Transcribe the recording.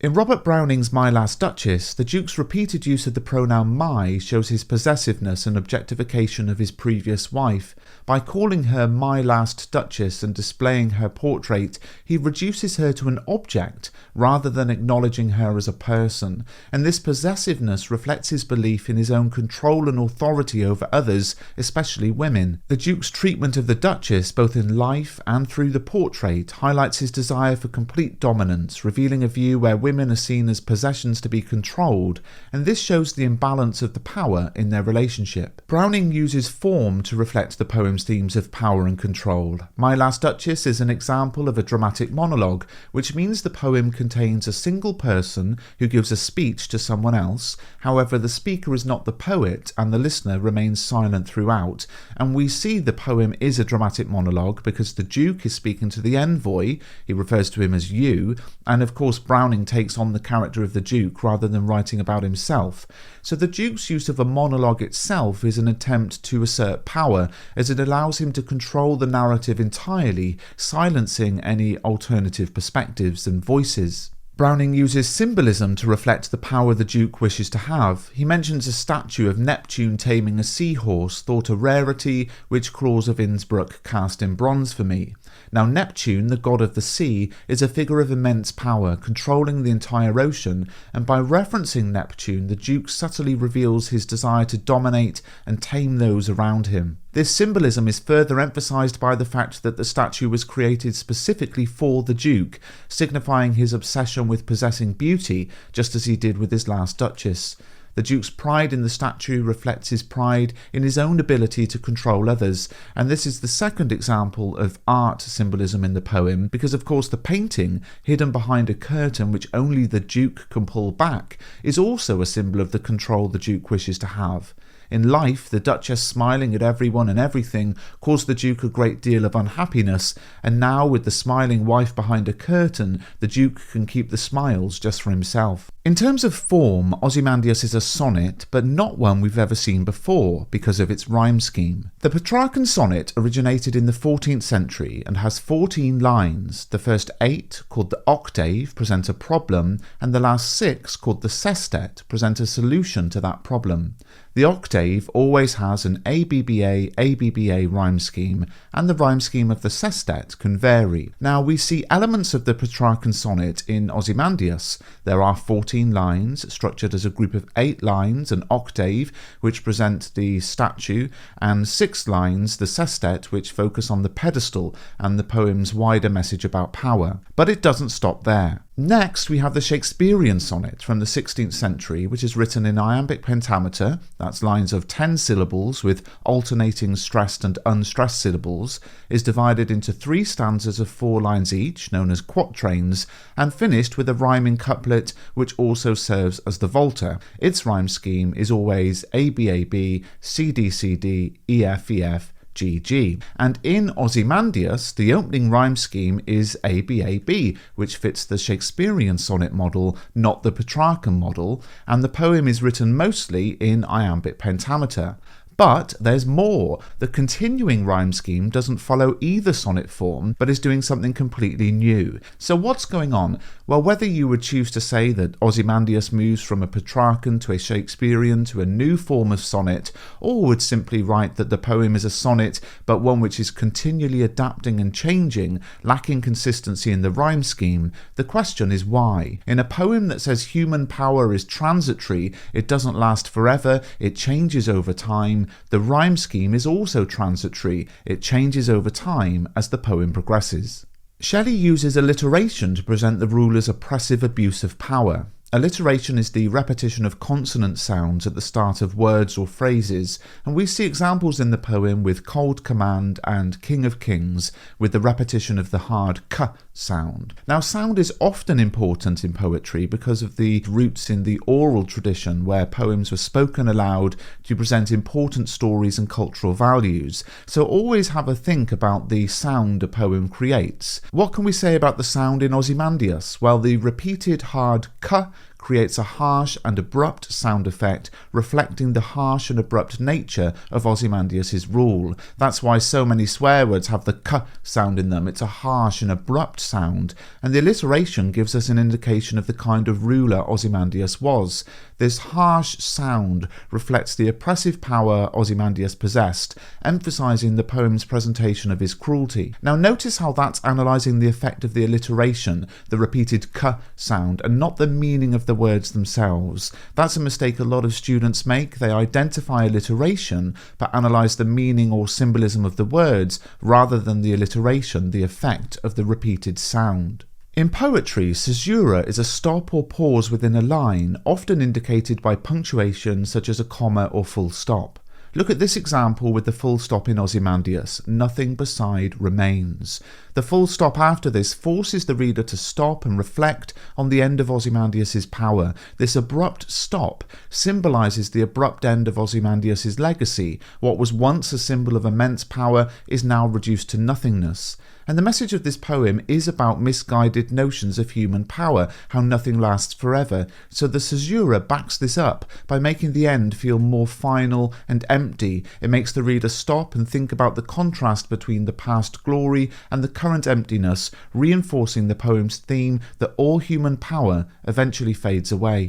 In Robert Browning's My Last Duchess, the Duke's repeated use of the pronoun my shows his possessiveness and objectification of his previous wife. By calling her My Last Duchess and displaying her portrait, he reduces her to an object rather than acknowledging her as a person, and this possessiveness reflects his belief in his own control and authority over others, especially women. The Duke's treatment of the Duchess, both in life and through the portrait, highlights his desire for complete dominance, revealing a view where women are seen as possessions to be controlled, and this shows the imbalance of the power in their relationship. Browning uses form to reflect the poem's themes of power and control. My Last Duchess is an example of a dramatic monologue, which means the poem contains a single person who gives a speech to someone else. However, the speaker is not the poet, and the listener remains silent throughout, and we see the poem is a dramatic monologue because the Duke is speaking to the envoy, he refers to him as you, and of course Browning takes on the character of the Duke rather than writing about himself. So the Duke's use of a monologue itself is an attempt to assert power, as it allows him to control the narrative entirely, silencing any alternative perspectives and voices. Browning uses symbolism to reflect the power the Duke wishes to have. He mentions a statue of Neptune taming a seahorse, thought a rarity, which Claus of Innsbruck cast in bronze for me. Now Neptune, the god of the sea, is a figure of immense power, controlling the entire ocean, and by referencing Neptune, the Duke subtly reveals his desire to dominate and tame those around him. This symbolism is further emphasised by the fact that the statue was created specifically for the Duke, signifying his obsession with possessing beauty, just as he did with his last Duchess. The Duke's pride in the statue reflects his pride in his own ability to control others, and this is the second example of art symbolism in the poem, because of course the painting, hidden behind a curtain which only the Duke can pull back, is also a symbol of the control the Duke wishes to have. In life, the Duchess smiling at everyone and everything caused the Duke a great deal of unhappiness, and now with the smiling wife behind a curtain, the Duke can keep the smiles just for himself. In terms of form, Ozymandias is a sonnet, but not one we've ever seen before because of its rhyme scheme. The Petrarchan sonnet originated in the 14th century and has 14 lines. The first 8, called the octave, present a problem, and the last 6, called the sestet, present a solution to that problem. The octave always has an ABBA rhyme scheme, and the rhyme scheme of the sestet can vary. Now we see elements of the Petrarchan sonnet in Ozymandias. There are 14 lines, structured as a group of 8 lines, an octave, which present the statue, and 6 lines, the sestet, which focus on the pedestal and the poem's wider message about power. But it doesn't stop there. Next, we have the Shakespearean sonnet from the 16th century, which is written in iambic pentameter, that's lines of 10 syllables with alternating stressed and unstressed syllables, is divided into 3 stanzas of 4 lines each, known as quatrains, and finished with a rhyming couplet which also serves as the volta. Its rhyme scheme is always ABAB, CDCD, EFEF, GG. And in Ozymandias, the opening rhyme scheme is ABAB, which fits the Shakespearean sonnet model, not the Petrarchan model, and the poem is written mostly in iambic pentameter. But there's more. The continuing rhyme scheme doesn't follow either sonnet form, but is doing something completely new. So what's going on? Well, whether you would choose to say that Ozymandias moves from a Petrarchan to a Shakespearean to a new form of sonnet, or would simply write that the poem is a sonnet, but one which is continually adapting and changing, lacking consistency in the rhyme scheme, the question is why? In a poem that says human power is transitory, it doesn't last forever, it changes over time, the rhyme scheme is also transitory, it changes over time as the poem progresses. Shelley uses alliteration to present the ruler's oppressive abuse of power. Alliteration is the repetition of consonant sounds at the start of words or phrases, and we see examples in the poem with Cold Command and King of Kings, with the repetition of the hard k sound. Now, sound is often important in poetry because of the roots in the oral tradition, where poems were spoken aloud to present important stories and cultural values. So always have a think about the sound a poem creates. What can we say about the sound in Ozymandias? Well, the repeated hard k creates a harsh and abrupt sound effect reflecting the harsh and abrupt nature of Ozymandias' rule. That's why so many swear words have the k sound in them. It's a harsh and abrupt sound, and the alliteration gives us an indication of the kind of ruler Ozymandias was. This harsh sound reflects the oppressive power Ozymandias possessed, emphasising the poem's presentation of his cruelty. Now notice how that's analysing the effect of the alliteration, the repeated k sound, and not the meaning of the words themselves. That's a mistake a lot of students make. They identify alliteration but analyse the meaning or symbolism of the words rather than the alliteration, the effect of the repeated sound. In poetry, caesura is a stop or pause within a line, often indicated by punctuation such as a comma or full stop. Look at this example with the full stop in Ozymandias, nothing beside remains. The full stop after this forces the reader to stop and reflect on the end of Ozymandias' power. This abrupt stop symbolises the abrupt end of Ozymandias' legacy. What was once a symbol of immense power is now reduced to nothingness. And the message of this poem is about misguided notions of human power, how nothing lasts forever. So the caesura backs this up by making the end feel more final and empty. It makes the reader stop and think about the contrast between the past glory and the current emptiness, reinforcing the poem's theme that all human power eventually fades away.